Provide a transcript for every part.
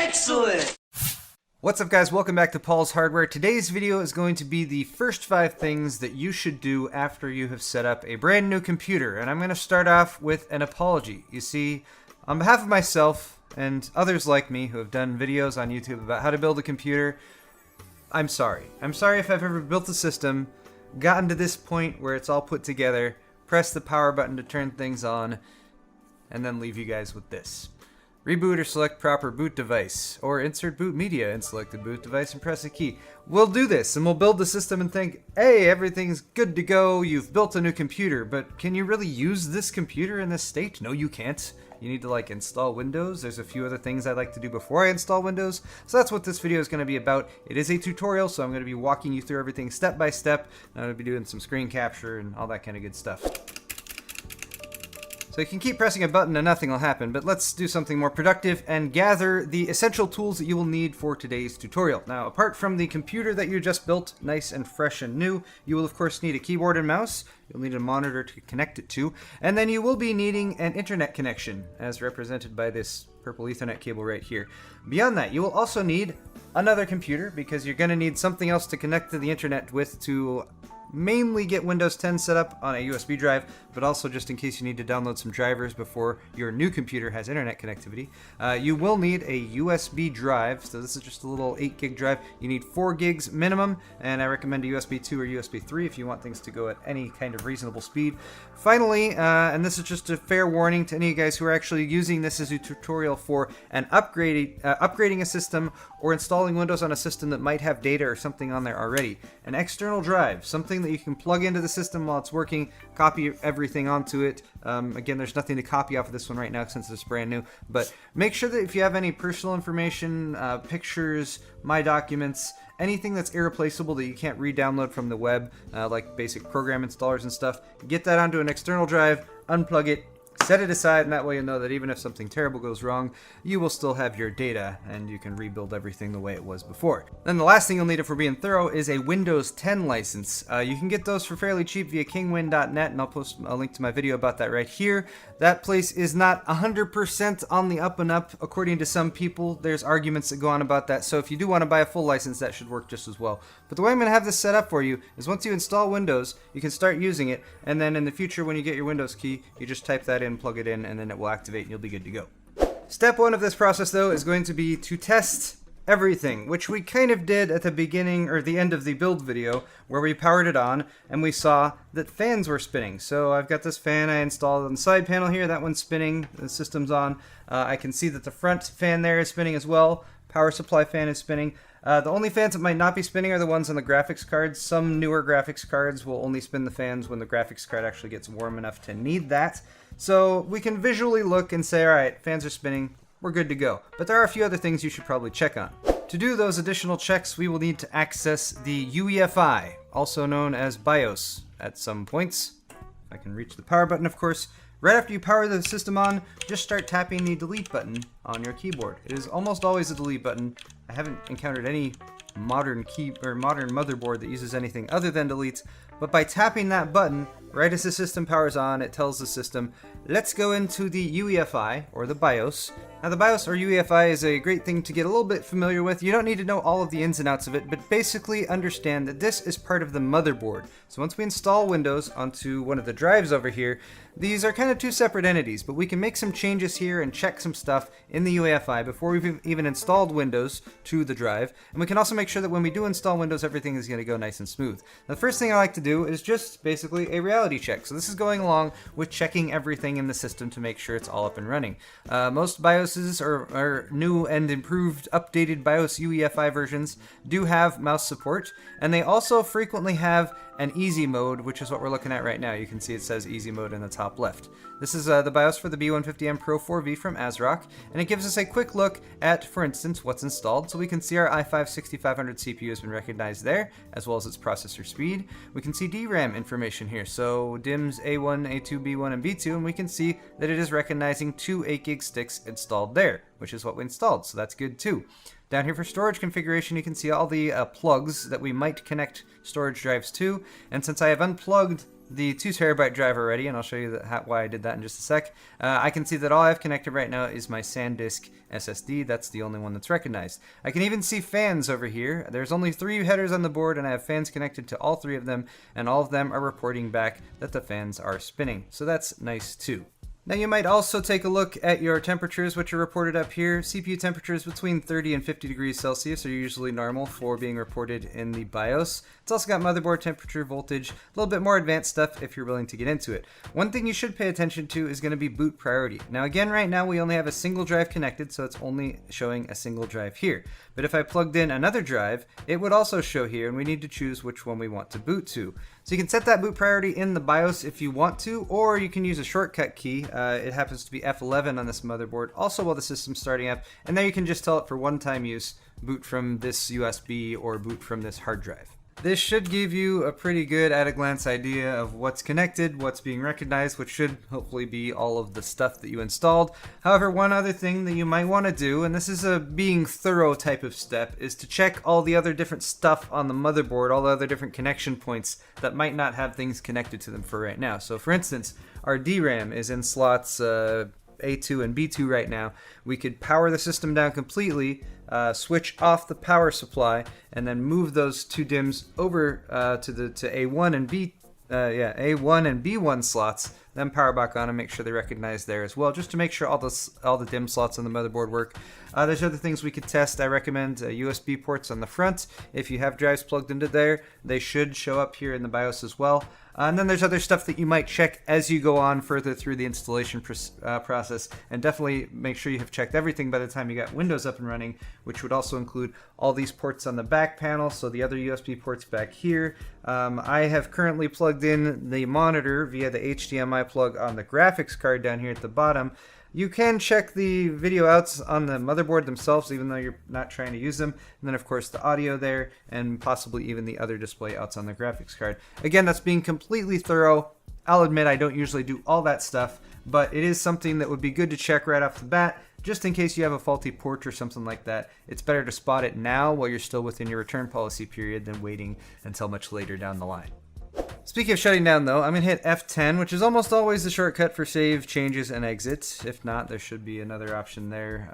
Excellent! What's up guys, welcome back to Paul's Hardware. Today's video is going to be the first 5 things that you should do after you have set up a brand new computer. And I'm going to start off with an apology. You see, on behalf of myself and others like me who have done videos on YouTube about how to build a computer, I'm sorry. I'm sorry if I've ever built a system, gotten to this point where it's all put together, press the power button to turn things on, and then leave you guys with this. Reboot or select proper boot device, or insert boot media and select the boot device and press a key. We'll do this and we'll build the system and think, hey, everything's good to go, you've built a new computer, but can you really use this computer in this state? No, you can't. You need to install Windows. There's a few other things I'd like to do before I install Windows. So that's what this video is going to be about. It is a tutorial, so I'm going to be walking you through everything step by step. I'm going to be doing some screen capture and all that kind of good stuff. So you can keep pressing a button and nothing will happen, but let's do something more productive and gather the essential tools that you will need for today's tutorial. Now, apart from the computer that you just built, nice and fresh and new, you will of course need a keyboard and mouse. You'll need a monitor to connect it to, and then you will be needing an internet connection, as represented by this purple Ethernet cable right here. Beyond that, you will also need another computer, because you're going to need something else to connect to the internet with to mainly get Windows 10 set up on a USB drive, but also just in case you need to download some drivers before your new computer has internet connectivity. You will need a USB drive, so this is just a little 8 gig drive. You need 4 gigs minimum, and I recommend a USB 2 or USB 3 if you want things to go at any kind of reasonable speed. Finally, and this is just a fair warning to any of you guys who are actually using this as a tutorial for an upgrading a system or installing Windows on a system that might have data or something on there already. An external drive, something that you can plug into the system while it's working, copy everything onto it. Again, there's nothing to copy off of this one right now since it's brand new, but make sure that if you have any personal information, pictures, My Documents, anything that's irreplaceable that you can't re-download from the web, like basic program installers and stuff, get that onto an external drive, unplug it, set it aside, and that way you'll know that even if something terrible goes wrong, you will still have your data and you can rebuild everything the way it was before. Then the last thing you'll need if we're being thorough is a Windows 10 license. You can get those for fairly cheap via kingwin.net, and I'll post a link to my video about that right here. That place is not 100% on the up and up, according to some people. There's arguments that go on about that, so if you do want to buy a full license, that should work just as well. But the way I'm going to have this set up for you is once you install Windows, you can start using it, and then in the future when you get your Windows key, you just type that in, plug it in, and then it will activate and you'll be good to go. Step 1 of this process though is going to be to test everything, which we kind of did at the beginning or the end of the build video where we powered it on and we saw that fans were spinning. So I've got this fan I installed on the side panel here, that one's spinning, the system's on. I can see that the front fan there is spinning as well, power supply fan is spinning. The only fans that might not be spinning are the ones on the graphics cards. Some newer graphics cards will only spin the fans when the graphics card actually gets warm enough to need that. So we can visually look and say, alright, fans are spinning, we're good to go. But there are a few other things you should probably check on. To do those additional checks, we will need to access the UEFI, also known as BIOS, at some points. If I can reach the power button, of course. Right after you power the system on, just start tapping the delete button on your keyboard. It is almost always a delete button. I haven't encountered any modern motherboard that uses anything other than delete, but by tapping that button, right as the system powers on, it tells the system, let's go into the UEFI, or the BIOS. Now the BIOS or UEFI is a great thing to get a little bit familiar with. You don't need to know all of the ins and outs of it, but basically understand that this is part of the motherboard. So once we install Windows onto one of the drives over here, these are kind of two separate entities, but we can make some changes here and check some stuff in the UEFI before we've even installed Windows to the drive. And we can also make sure that when we do install Windows, everything is going to go nice and smooth. Now, the first thing I like to do is just basically a reality check. So this is going along with checking everything in the system to make sure it's all up and running. Most BIOSes or new and improved updated BIOS UEFI versions do have mouse support, and they also frequently have an easy mode, which is what we're looking at right now. You can see it says easy mode in the top left. This is the BIOS for the B150M Pro 4V from ASRock, and it gives us a quick look at, for instance, what's installed. So we can see our i5-6500 CPU has been recognized there, as well as its processor speed. We can see DRAM information here, so DIMMs A1, A2, B1, and B2, and we can see that it is recognizing 2 8GB sticks installed there, which is what we installed, so that's good too. Down here for storage configuration, you can see all the plugs that we might connect storage drives to, and since I have unplugged the 2 TB drive already, and I'll show you why I did that in just a sec. I can see that all I have connected right now is my SanDisk SSD. That's the only one that's recognized. I can even see fans over here. There's only 3 headers on the board, and I have fans connected to all 3 of them, and all of them are reporting back that the fans are spinning. So that's nice too. Now you might also take a look at your temperatures, which are reported up here. CPU temperatures between 30 and 50 degrees Celsius are usually normal for being reported in the BIOS. It's also got motherboard temperature, voltage, a little bit more advanced stuff if you're willing to get into it. One thing you should pay attention to is going to be boot priority. Now again, right now we only have a single drive connected, so it's only showing a single drive here. But if I plugged in another drive, it would also show here, and we need to choose which one we want to boot to. So you can set that boot priority in the BIOS if you want to, or you can use a shortcut key. It happens to be F11 on this motherboard, also while the system's starting up, and there you can just tell it for one-time use, boot from this USB or boot from this hard drive. This should give you a pretty good at-a-glance idea of what's connected, what's being recognized, which should hopefully be all of the stuff that you installed. However, one other thing that you might want to do, and this is a being thorough type of step, is to check all the other different stuff on the motherboard, all the other different connection points that might not have things connected to them for right now. So for instance, our DRAM is in slots A2 and B2 right now. We could power the system down completely, switch off the power supply, and then move those 2 DIMMs over to A1 and A1 and B1 slots, then power back on and make sure they recognize there as well, just to make sure all the DIMM slots on the motherboard work. There's other things we could test. I recommend USB ports on the front. If you have drives plugged into there, they should show up here in the BIOS as well. And then there's other stuff that you might check as you go on further through the installation process, and definitely make sure you have checked everything by the time you got Windows up and running, which would also include all these ports on the back panel, so the other USB ports back here. I have currently plugged in the monitor via the HDMI plug on the graphics card down here at the bottom. You can check the video outs on the motherboard themselves, even though you're not trying to use them. And then, of course, the audio there, and possibly even the other display outs on the graphics card. Again, that's being completely thorough. I'll admit I don't usually do all that stuff, but it is something that would be good to check right off the bat, just in case you have a faulty port or something like that. It's better to spot it now while you're still within your return policy period than waiting until much later down the line. Speaking of shutting down though, I'm going to hit F10, which is almost always the shortcut for save, changes, and exit. If not, there should be another option there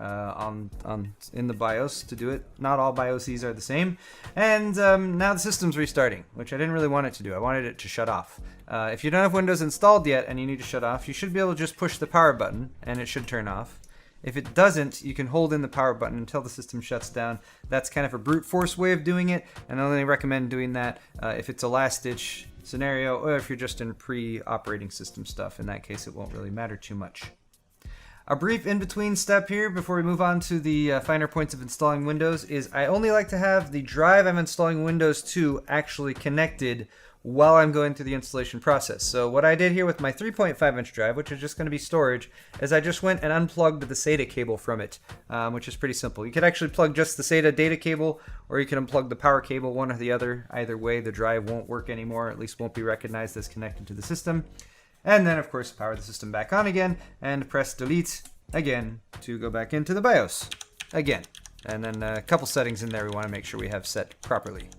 in the BIOS to do it. Not all BIOSes are the same. And now the system's restarting, which I didn't really want it to do. I wanted it to shut off. If you don't have Windows installed yet and you need to shut off, you should be able to just push the power button and it should turn off. If it doesn't, you can hold in the power button until the system shuts down. That's kind of a brute force way of doing it, and I only recommend doing that if it's a last-ditch scenario, or if you're just in pre-operating system stuff. In that case, it won't really matter too much. A brief in-between step here before we move on to the finer points of installing Windows is I only like to have the drive I'm installing Windows to actually connected while I'm going through the installation process. So what I did here with my 3.5-inch drive, which is just going to be storage, is I just went and unplugged the SATA cable from it, which is pretty simple. You could actually plug just the SATA data cable, or you can unplug the power cable, one or the other. Either way, the drive won't work anymore, at least won't be recognized as connected to the system. And then, of course, power the system back on again, and press delete again to go back into the BIOS again. And then a couple settings in there we want to make sure we have set properly.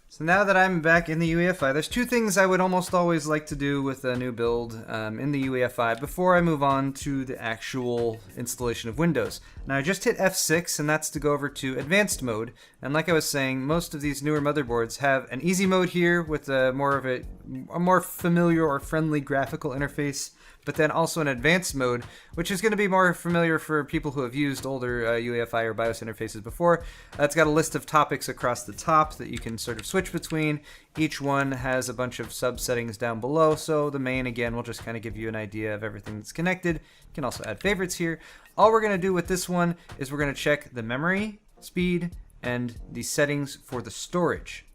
So now that I'm back in the UEFI, there's 2 things I would almost always like to do with a new build in the UEFI before I move on to the actual installation of Windows. Now I just hit F6, and that's to go over to advanced mode. And like I was saying, most of these newer motherboards have an easy mode here with a more familiar or friendly graphical interface, but then also an advanced mode, which is going to be more familiar for people who have used older UEFI or BIOS interfaces before. It's got a list of topics across the top that you can sort of switch between. Each one has a bunch of sub-settings down below, so the main, again, will just kind of give you an idea of everything that's connected. You can also add favorites here. All we're going to do with this one is we're going to check the memory, speed, and the settings for the storage.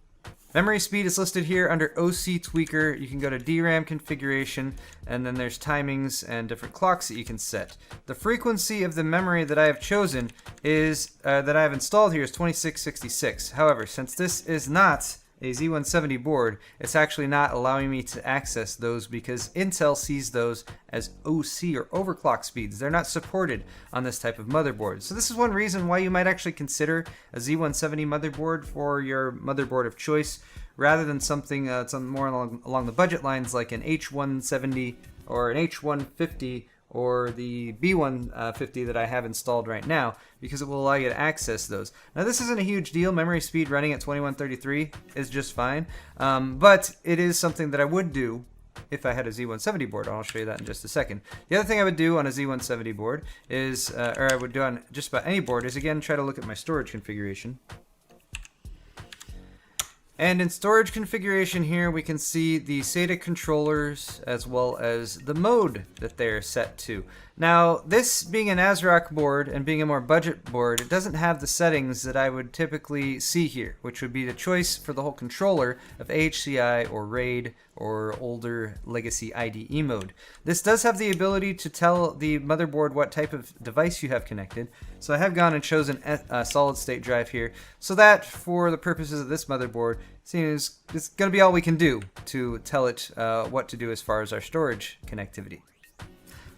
Memory speed is listed here under OC Tweaker. You can go to DRAM configuration, and then there's timings and different clocks that you can set. The frequency of the memory that I have chosen is, that I have installed here is 2666. However, since this is not a Z170 board, it's actually not allowing me to access those because Intel sees those as OC or overclock speeds. They're not supported on this type of motherboard. So this is one reason why you might actually consider a Z170 motherboard for your motherboard of choice. rather than something that's more along the budget lines like an H170 or an H150 or the B150 that I have installed right now, because it will allow you to access those. Now this isn't a huge deal. Memory speed running at 2133 is just fine, but it is something that I would do if I had a Z170 board. I'll show you that in just a second. The other thing I would do on a Z170 board is, or I would do on just about any board, is again try to look at my storage configuration. And in storage configuration here, we can see the SATA controllers as well as the mode that they're set to. Now, this being an ASRock board and being a more budget board, it doesn't have the settings that I would typically see here, which would be the choice for the whole controller of AHCI or RAID or older legacy IDE mode. This does have the ability to tell the motherboard what type of device you have connected. So I have gone and chosen a solid state drive here, so that for the purposes of this motherboard, seems it's going to be all we can do to tell it what to do as far as our storage connectivity.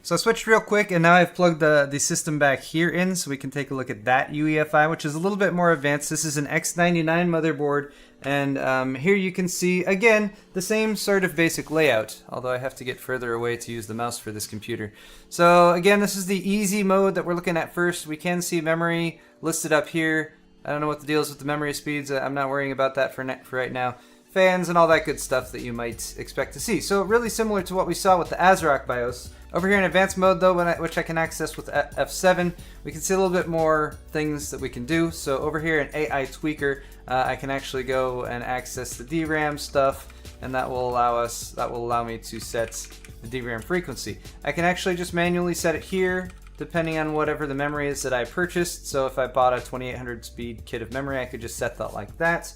So I switched real quick, and now I've plugged the system back here in, so we can take a look at that UEFI, which is a little bit more advanced. This is an X99 motherboard, and here you can see, again, the same sort of basic layout, although I have to get further away to use the mouse for this computer. So again, this is the easy mode that we're looking at first. We can see memory listed up here. I don't know what the deal is with the memory speeds. I'm not worrying about that for right now. Fans and all that good stuff that you might expect to see. So really similar to what we saw with the ASRock BIOS. Over here in advanced mode though, which I can access with F7, we can see a little bit more things that we can do. So over here in AI Tweaker, I can actually go and access the DRAM stuff, and that will allow me to set the DRAM frequency. I can actually just manually set it here, depending on whatever the memory is that I purchased. So if I bought a 2800 speed kit of memory, I could just set that like that.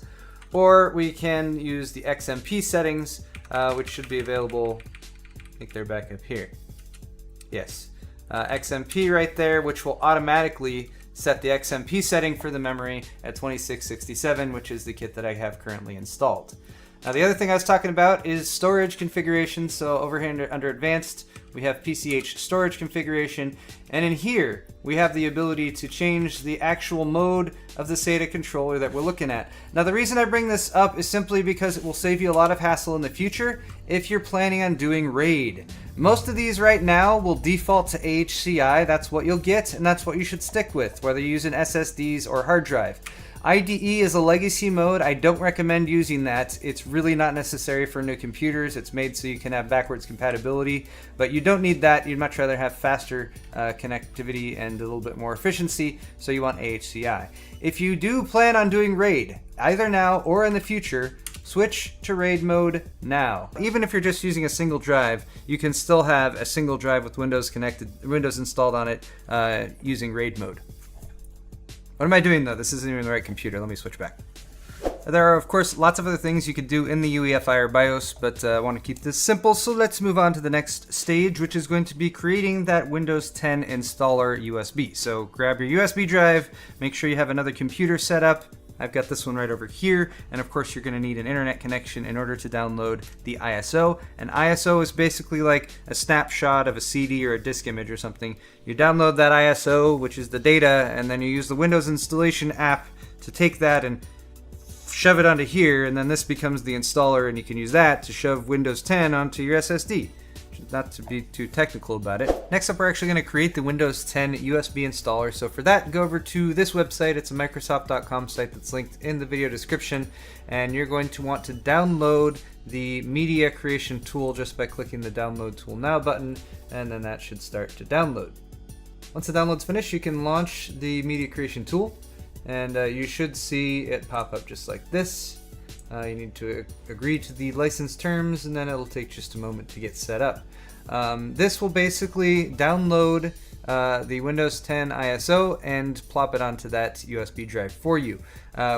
Or we can use the XMP settings, which should be available. I think they're back up here. Yes, XMP right there, which will automatically set the XMP setting for the memory at 2667, which is the kit that I have currently installed. Now the other thing I was talking about is storage configuration. So over here under advanced, we have PCH storage configuration, and in here we have the ability to change the actual mode of the SATA controller that we're looking at. Now the reason I bring this up is simply because it will save you a lot of hassle in the future if you're planning on doing RAID. Most of these right now will default to AHCI. That's what you'll get, and that's what you should stick with, whether you're using SSDs or hard drive. IDE is a legacy mode. I don't recommend using that. It's really not necessary for new computers. It's made so you can have backwards compatibility, but you don't need that. You'd much rather have faster connectivity and a little bit more efficiency, so you want AHCI. If you do plan on doing RAID, either now or in the future, switch to RAID mode now. Even if you're just using a single drive, you can still have a single drive with Windows installed on it using RAID mode. What am I doing though? This isn't even the right computer. Let me switch back. There are, of course, lots of other things you could do in the UEFI or BIOS, but I want to keep this simple, so let's move on to the next stage, which is going to be creating that Windows 10 installer USB. So grab your USB drive, make sure you have another computer set up. I've got this one right over here, and of course you're going to need an internet connection in order to download the ISO. An ISO is basically like a snapshot of a CD or a disk image or something. You download that ISO, which is the data, and then you use the Windows installation app to take that and shove it onto here, and then this becomes the installer, and you can use that to shove Windows 10 onto your SSD. Not to be too technical about it. Next up, we're actually going to create the Windows 10 USB installer. So for that, go over to this website. It's a Microsoft.com site that's linked in the video description. And you're going to want to download the media creation tool just by clicking the download tool now button. And then that should start to download. Once the download's finished, you can launch the media creation tool. And you should see it pop up just like this. You need to agree to the license terms, and then it'll take just a moment to get set up. This will basically download the Windows 10 ISO and plop it onto that USB drive for you.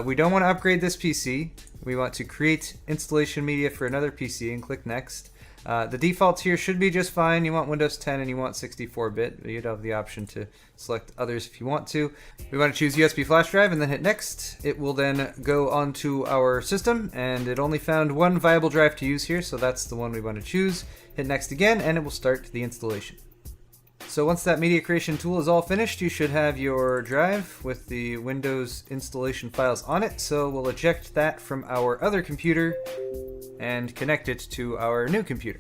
We don't want to upgrade this PC. We want to create installation media for another PC and click Next. The defaults here should be just fine. You want Windows 10 and you want 64-bit. You'd have the option to select others if you want to. We want to choose USB flash drive and then hit Next. It will then go onto our system, and it only found one viable drive to use here, so that's the one we want to choose. Hit Next again, and it will start the installation. So once that media creation tool is all finished, you should have your drive with the Windows installation files on it. So we'll eject that from our other computer and connect it to our new computer.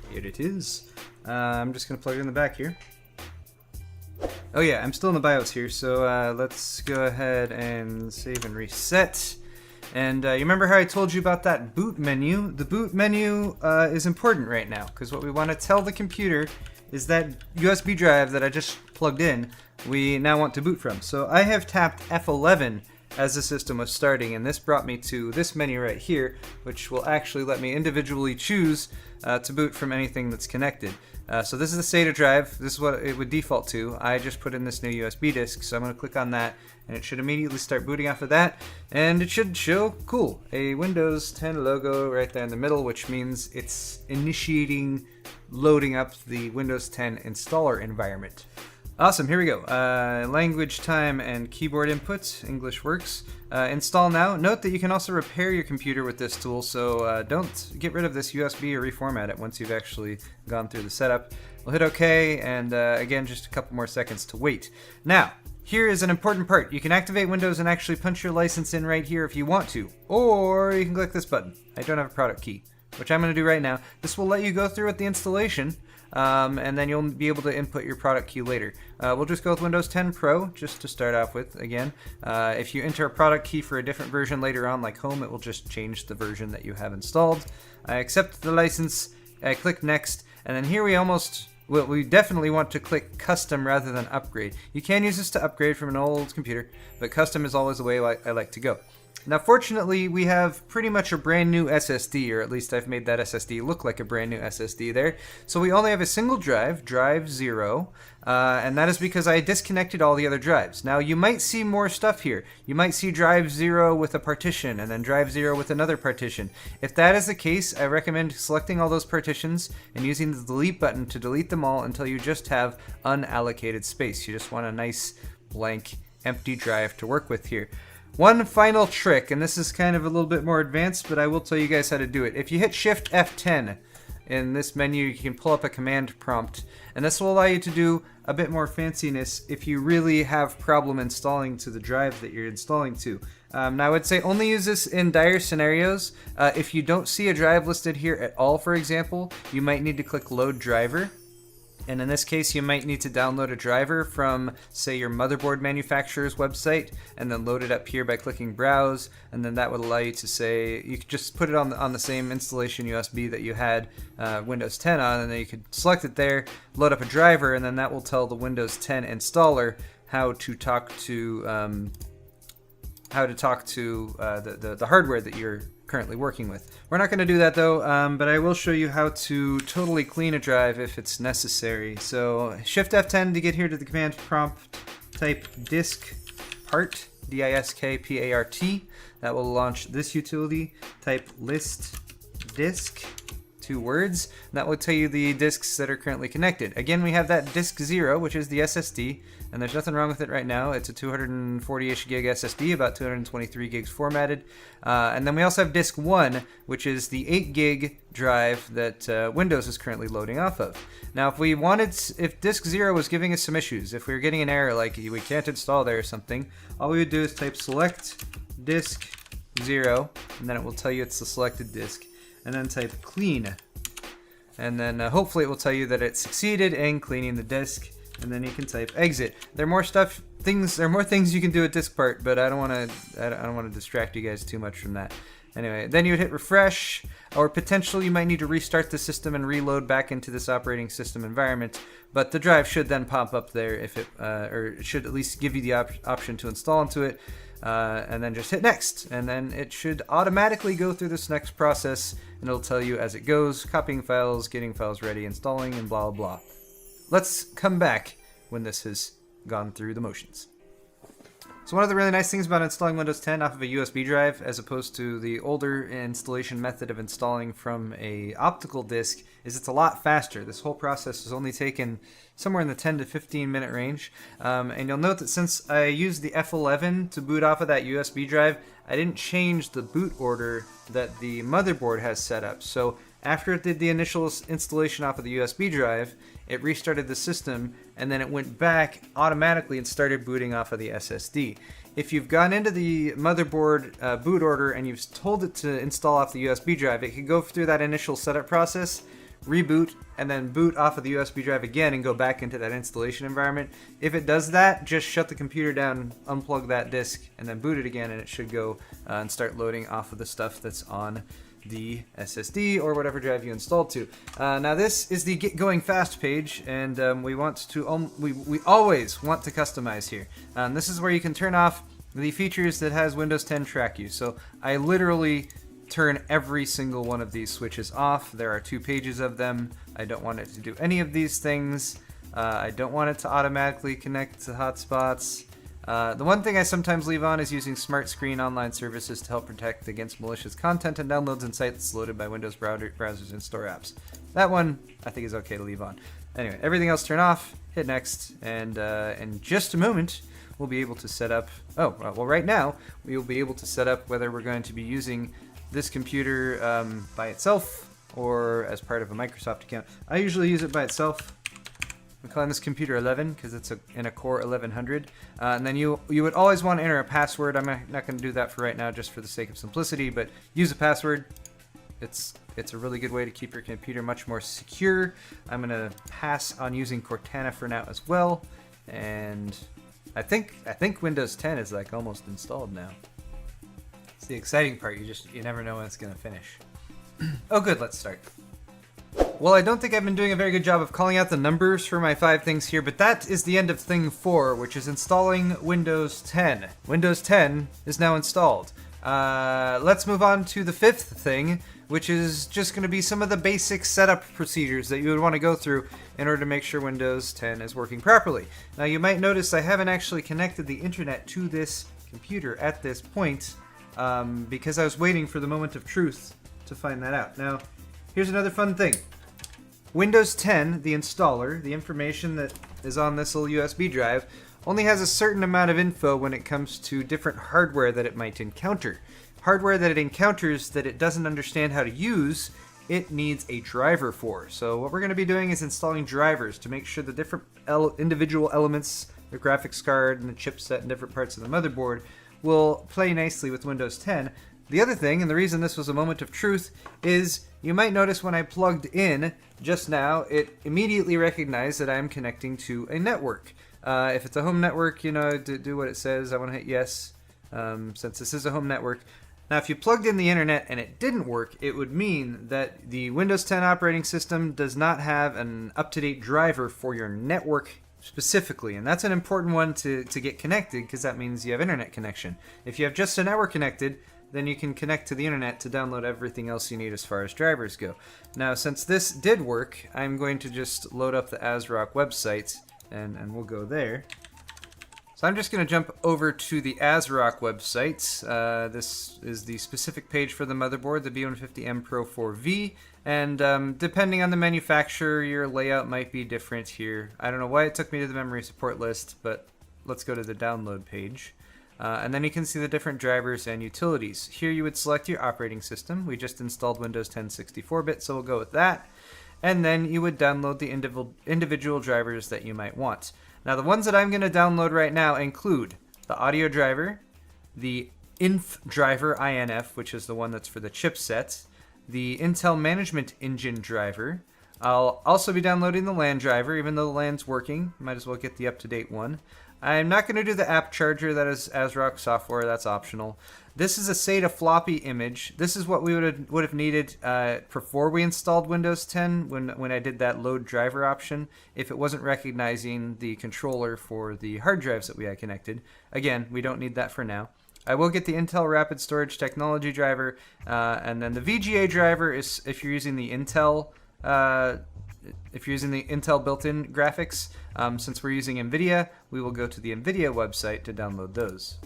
Here it is. I'm just going to plug it in the back here. Oh yeah, I'm still in the BIOS here, so let's go ahead and save and reset. And you remember how I told you about that boot menu? The boot menu is important right now, because what we want to tell the computer is that USB drive that I just plugged in, we now want to boot from. So I have tapped F11 as the system was starting, and this brought me to this menu right here, which will actually let me individually choose to boot from anything that's connected. So this is the SATA drive. This is what it would default to. I just put in this new USB disk, so I'm going to click on that, and it should immediately start booting off of that, and it should show, cool, a Windows 10 logo right there in the middle, which means it's initiating loading up the Windows 10 installer environment. Awesome, here we go. Language, time, and keyboard inputs. English works. Install now. Note that you can also repair your computer with this tool, so don't get rid of this USB or reformat it once you've actually gone through the setup. We'll hit OK, and again, just a couple more seconds to wait. Now, here is an important part. You can activate Windows and actually punch your license in right here if you want to, or you can click this button. I don't have a product key, which I'm going to do right now. This will let you go through with the installation, and then you'll be able to input your product key later. We'll just go with Windows 10 Pro, just to start off with, again. If you enter a product key for a different version later on, like Home, it will just change the version that you have installed. I accept the license, I click Next, and then here we definitely want to click Custom rather than Upgrade. You can use this to upgrade from an old computer, but Custom is always the way I like to go. Now, fortunately, we have pretty much a brand new SSD, or at least I've made that SSD look like a brand new SSD there. So we only have a single drive, drive 0, and that is because I disconnected all the other drives. Now, you might see more stuff here. You might see drive 0 with a partition, and then drive 0 with another partition. If that is the case, I recommend selecting all those partitions and using the delete button to delete them all until you just have unallocated space. You just want a nice, blank, empty drive to work with here. One final trick, and this is kind of a little bit more advanced, but I will tell you guys how to do it. If you hit Shift F10 in this menu, you can pull up a command prompt, and this will allow you to do a bit more fanciness if you really have problem installing to the drive that you're installing to. Now I would say only use this in dire scenarios. If you don't see a drive listed here at all, for example, you might need to click Load Driver. And in this case, you might need to download a driver from, say, your motherboard manufacturer's website, and then load it up here by clicking Browse, and then that would allow you to say, you could just put it on the same installation USB that you had Windows 10 on, and then you could select it there, load up a driver, and then that will tell the Windows 10 installer how to talk to the hardware that you're currently working with. We're not going to do that though, but I will show you how to totally clean a drive if it's necessary. So Shift F10 to get here to the command prompt, type disk part, diskpart. That will launch this utility. Type list disk, 2 words. That will tell you the disks that are currently connected. Again, we have that disk 0, which is the SSD, and there's nothing wrong with it right now. It's a 240-ish gig SSD, about 223 gigs formatted. And then we also have disk 1, which is the 8 gig drive that Windows is currently loading off of. Now, if disk 0 was giving us some issues, if we were getting an error like we can't install there or something, all we would do is type select disk 0, and then it will tell you it's the selected disk, and then type clean. And then hopefully it will tell you that it succeeded in cleaning the disk, and then you can type exit. There are more things you can do at disk part, but I don't want to distract you guys too much from that. Anyway, then you would hit refresh, or potentially you might need to restart the system and reload back into this operating system environment, but the drive should then pop up there if or it should at least give you the option to install into it, and then just hit next, and then it should automatically go through this next process, and it'll tell you as it goes, copying files, getting files ready, installing, and blah blah blah. Let's come back when this has gone through the motions. So one of the really nice things about installing Windows 10 off of a USB drive, as opposed to the older installation method of installing from a optical disk, is it's a lot faster. This whole process has only taken somewhere in the 10 to 15 minute range. And you'll note that since I used the F11 to boot off of that USB drive, I didn't change the boot order that the motherboard has set up. So After it did the initial installation off of the USB drive, it restarted the system, and then it went back automatically and started booting off of the SSD. If you've gone into the motherboard boot order and you've told it to install off the USB drive, it can go through that initial setup process, reboot, and then boot off of the USB drive again and go back into that installation environment. If it does that, just shut the computer down, unplug that disk, and then boot it again, and it should go and start loading off of the stuff that's on the SSD or whatever drive you installed to. Now this is the Get Going Fast page, and we always want to customize here. This is where you can turn off the features that has Windows 10 track you. So I literally turn every single one of these switches off. There are 2 pages of them. I don't want it to do any of these things. I don't want it to automatically connect to hotspots. The one thing I sometimes leave on is using smart screen online services to help protect against malicious content and downloads and sites loaded by Windows browsers and store apps. That one I think is okay to leave on. Anyway, everything else turn off, hit next, and in just a moment we'll be able to set up, right now we will be able to set up whether we're going to be using this computer by itself or as part of a Microsoft account. I usually use it by itself. I'm calling this computer 11 because it's in a Core 1100. And then you would always want to enter a password. I'm not going to do that for right now just for the sake of simplicity, but use a password. It's a really good way to keep your computer much more secure. I'm going to pass on using Cortana for now as well. And I think Windows 10 is like almost installed now. It's the exciting part. You never know when it's going to finish. Oh good, let's start. Well, I don't think I've been doing a very good job of calling out the numbers for my 5 things here, but that is the end of thing 4, which is installing Windows 10. Windows 10 is now installed. Let's move on to the 5th thing, which is just going to be some of the basic setup procedures that you would want to go through in order to make sure Windows 10 is working properly. Now, you might notice I haven't actually connected the internet to this computer at this point because I was waiting for the moment of truth to find that out. Now, here's another fun thing. Windows 10, the installer, the information that is on this little USB drive, only has a certain amount of info when it comes to different hardware that it might encounter. Hardware that it encounters that it doesn't understand how to use, it needs a driver for. So what we're going to be doing is installing drivers to make sure the different individual elements, the graphics card and the chipset and different parts of the motherboard will play nicely with Windows 10. The other thing, and the reason this was a moment of truth, is you might notice when I plugged in just now, it immediately recognized that I'm connecting to a network. If it's a home network, do what it says. I want to hit yes, since this is a home network. Now, if you plugged in the internet and it didn't work, it would mean that the Windows 10 operating system does not have an up-to-date driver for your network specifically, and that's an important one to get connected because that means you have internet connection. If you have just a network connected, then you can connect to the internet to download everything else you need as far as drivers go. Now, since this did work, I'm going to just load up the ASRock website, and we'll go there. So I'm just going to jump over to the ASRock website. This is the specific page for the motherboard, the B150M Pro 4V, and depending on the manufacturer, your layout might be different here. I don't know why it took me to the memory support list, but let's go to the download page. And then you can see the different drivers and utilities. Here you would select your operating system. We just installed Windows 10 64-bit, so we'll go with that. And then you would download the individual drivers that you might want. Now, the ones that I'm going to download right now include the audio driver, the INF driver, INF, which is the one that's for the chipset, the Intel Management Engine driver. I'll also be downloading the LAN driver, even though the LAN's working. Might as well get the up-to-date one. I'm not going to do the app charger. That is ASRock software. That's optional. This is a SATA floppy image. This is what we would have needed before we installed Windows 10 when I did that load driver option, if it wasn't recognizing the controller for the hard drives that we had connected. Again, we don't need that for now. I will get the Intel Rapid Storage Technology driver, and then the VGA driver is if you're using the Intel built-in graphics. Since we're using NVIDIA, we will go to the NVIDIA website to download those.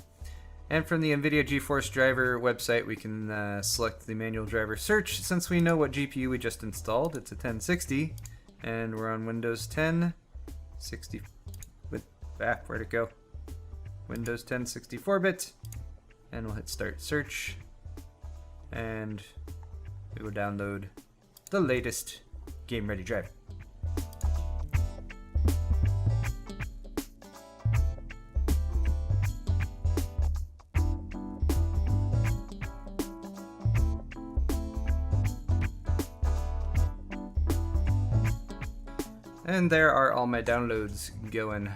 And from the NVIDIA GeForce driver website, we can select the manual driver search. Since we know what GPU we just installed, it's a 1060, and we're on Windows 10 60. Where'd it go? Windows 10 64-bit, and we'll hit Start Search, and we will download the latest game-ready driver. And there are all my downloads going.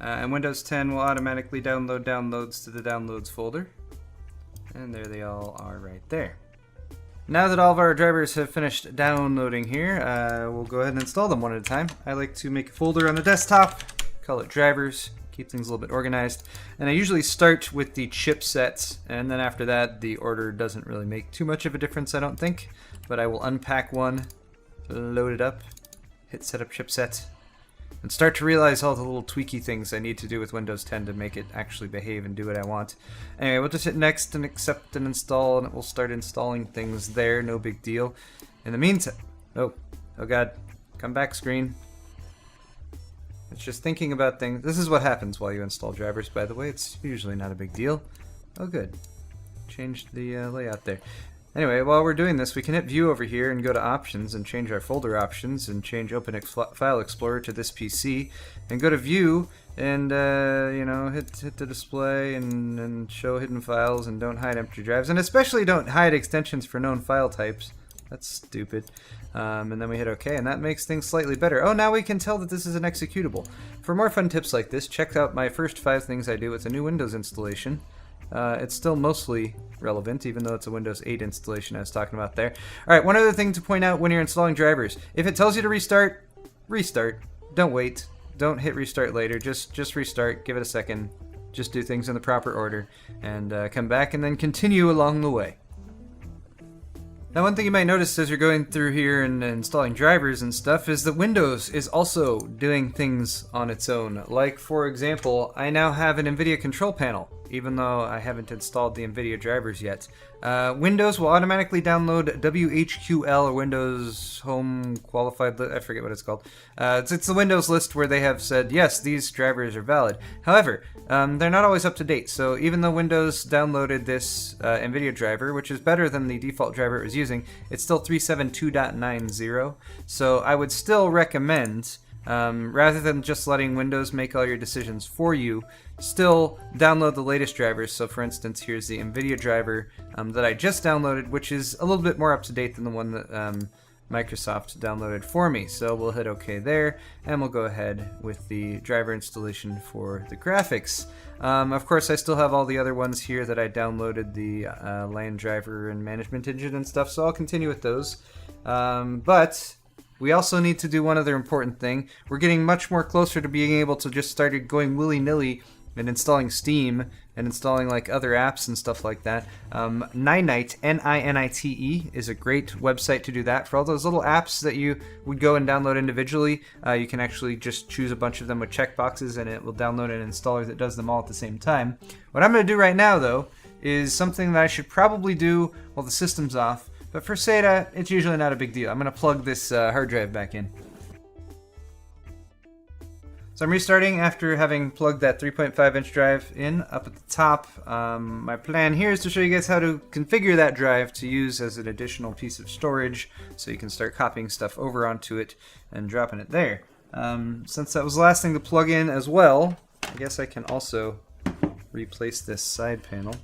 And Windows 10 will automatically download downloads to the downloads folder. And there they all are right there. Now that all of our drivers have finished downloading here, we'll go ahead and install them one at a time. I like to make a folder on the desktop, call it drivers, keep things a little bit organized. And I usually start with the chipsets, and then after that, the order doesn't really make too much of a difference, I don't think. But I will unpack one, load it up, hit setup chipset, and start to realize all the little tweaky things I need to do with Windows 10 to make it actually behave and do what I want. Anyway, we'll just hit next and accept and install, and it will start installing things there, no big deal. In the meantime, oh god, come back screen. It's just thinking about things. This is what happens while you install drivers, by the way. It's usually not a big deal. Oh good, changed the layout there. Anyway, while we're doing this, we can hit View over here and go to Options and change our folder options and change Open File Explorer to this PC, and go to View and you know, hit the display and show hidden files, and don't hide empty drives, and especially don't hide extensions for known file types. That's stupid. And then we hit OK, and that makes things slightly better. Oh, now we can tell that this is an executable. For more fun tips like this, check out my first 5 things I do with a new Windows installation. It's still mostly relevant, even though it's a Windows 8 installation I was talking about there. Alright, one other thing to point out when you're installing drivers. If it tells you to restart, restart. Don't wait. Don't hit restart later. Just restart. Give it a second. Just do things in the proper order. And come back and then continue along the way. Now, one thing you might notice as you're going through here and installing drivers and stuff is that Windows is also doing things on its own. Like, for example, I now have an NVIDIA control panel, even though I haven't installed the NVIDIA drivers yet. Windows will automatically download WHQL, or Windows Home Qualified, I forget what it's called. It's the Windows list where they have said, yes, these drivers are valid. However, they're not always up to date, so even though Windows downloaded this NVIDIA driver, which is better than the default driver it was using, it's still 372.90, so I would still recommend, rather than just letting Windows make all your decisions for you, still download the latest drivers. So for instance, here's the NVIDIA driver that I just downloaded, which is a little bit more up to date than the one that Microsoft downloaded for me. So we'll hit OK there, and we'll go ahead with the driver installation for the graphics. Of course, I still have all the other ones here that I downloaded, the LAN driver and management engine and stuff, so I'll continue with those. But we also need to do one other important thing. We're getting much more closer to being able to just start going willy-nilly and installing Steam and installing like other apps and stuff like that. Ninite, N-I-N-I-T-E, is a great website to do that. For all those little apps that you would go and download individually, you can actually just choose a bunch of them with checkboxes, and it will download an installer that does them all at the same time. What I'm going to do right now, though, is something that I should probably do while the system's off. But for SATA, it's usually not a big deal. I'm going to plug this hard drive back in. So I'm restarting after having plugged that 3.5-inch drive in up at the top. My plan here is to show you guys how to configure that drive to use as an additional piece of storage, so you can start copying stuff over onto it and dropping it there. Since that was the last thing to plug in as well, I guess I can also replace this side panel.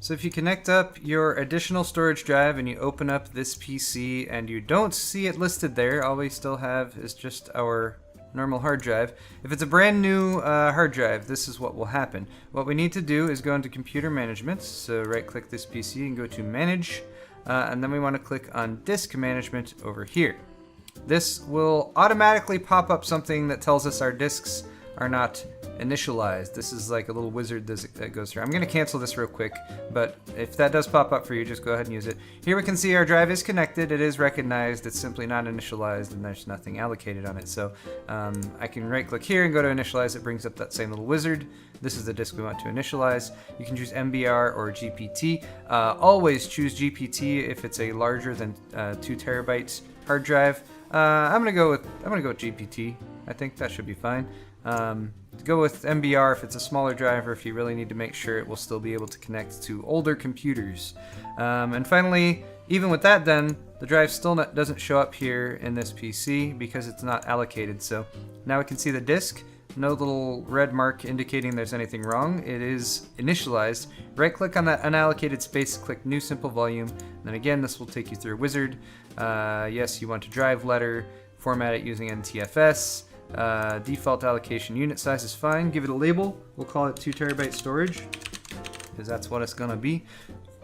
So if you connect up your additional storage drive and you open up this PC and you don't see it listed there, all we still have is just our normal hard drive. If it's a brand new hard drive, this is what will happen. What we need to do is go into Computer Management, so right click this PC and go to Manage, and then we want to click on Disk Management over here. This will automatically pop up something that tells us our disks are not initialized. This is like a little wizard that goes through. I'm going to cancel this real quick, but if that does pop up for you, just go ahead and use it. Here we can see our drive is connected, it is recognized, it's simply not initialized, and there's nothing allocated on it. So I can right click here and go to initialize. It brings up that same little wizard. This is the disk we want to initialize. You can choose MBR or GPT. Always choose GPT if it's a larger than 2 terabytes hard drive. I'm gonna go with GPT. I think that should be fine. Go with MBR if it's a smaller drive, or if you really need to make sure it will still be able to connect to older computers. And finally, Even with that then, the drive still doesn't show up here in this PC because it's not allocated. So now we can see the disk. No little red mark indicating there's anything wrong. It is initialized. Right click on that unallocated space, click new simple volume. And then again, this will take you through a wizard. Yes, you want to drive letter, format it using NTFS. Default allocation unit size is fine. Give it a label. We'll call it 2 terabyte storage because that's what it's gonna be.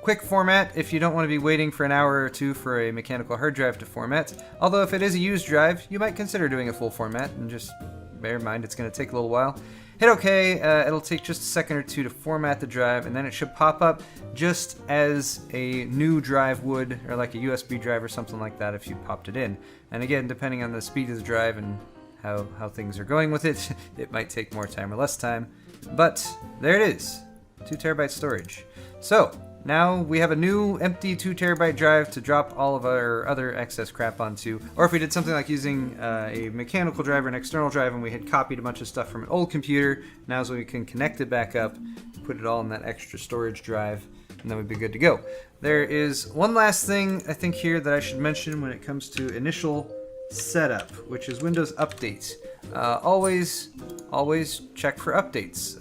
Quick format if you don't want to be waiting for an hour or two for a mechanical hard drive to format. Although if it is a used drive, you might consider doing a full format, and just bear in mind it's going to take a little while. Hit OK, it'll take just a second or two to format the drive, and then it should pop up just as a new drive would, or like a USB drive or something like that if you popped it in. And again, depending on the speed of the drive and how things are going with it, it might take more time or less time. But there it is, 2 terabyte storage. So now we have a new empty 2 terabyte drive to drop all of our other excess crap onto. Or if we did something like using a mechanical drive or an external drive and we had copied a bunch of stuff from an old computer, now is when we can connect it back up, put it all in that extra storage drive, and then we'd be good to go. There is one last thing I think here that I should mention when it comes to initial setup, which is Windows Update. Always check for updates.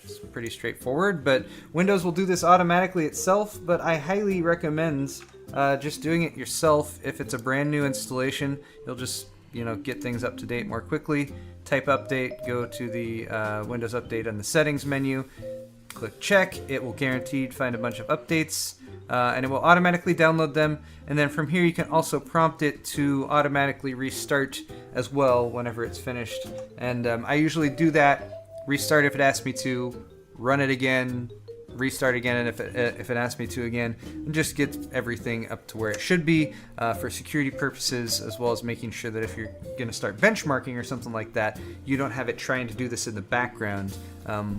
It's pretty straightforward, but Windows will do this automatically itself, but I highly recommend just doing it yourself. If it's a brand new installation, you'll just get things up to date more quickly. Type update, go to the Windows Update on the settings menu, click check. It will guaranteed find a bunch of updates, and it will automatically download them, and then from here you can also prompt it to automatically restart as well whenever it's finished. And I usually do that. Restart if it asks me to, run it again, restart again, and if it asks me to again, and just get everything up to where it should be for security purposes, as well as making sure that if you're going to start benchmarking or something like that, you don't have it trying to do this in the background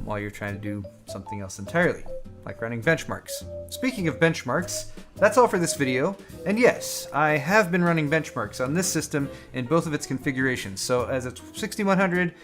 while you're trying to do something else entirely, like running benchmarks. Speaking of benchmarks, that's all for this video, and yes, I have been running benchmarks on this system in both of its configurations. So as a 6100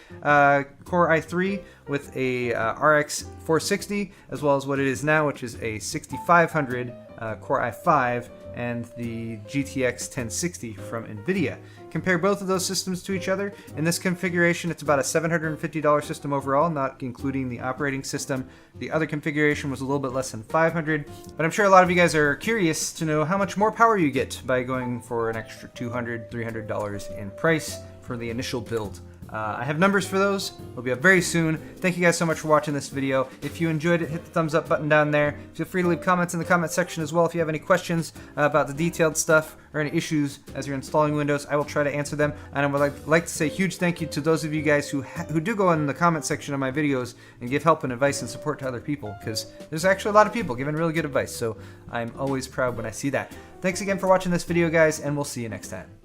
Core i3 with a RX 460, as well as what it is now, which is a 6500 Core i5 and the GTX 1060 from NVIDIA. Compare both of those systems to each other. In this configuration, it's about a $750 system overall, not including the operating system. The other configuration was a little bit less than $500, but I'm sure a lot of you guys are curious to know how much more power you get by going for an extra $200, $300 in price for the initial build. I have numbers for those. They'll be up very soon. Thank you guys so much for watching this video. If you enjoyed it, hit the thumbs up button down there. Feel free to leave comments in the comment section as well if you have any questions about the detailed stuff or any issues as you're installing Windows. I will try to answer them. And I would like to say a huge thank you to those of you guys who do go in the comment section of my videos and give help and advice and support to other people, because there's actually a lot of people giving really good advice. So I'm always proud when I see that. Thanks again for watching this video, guys, and we'll see you next time.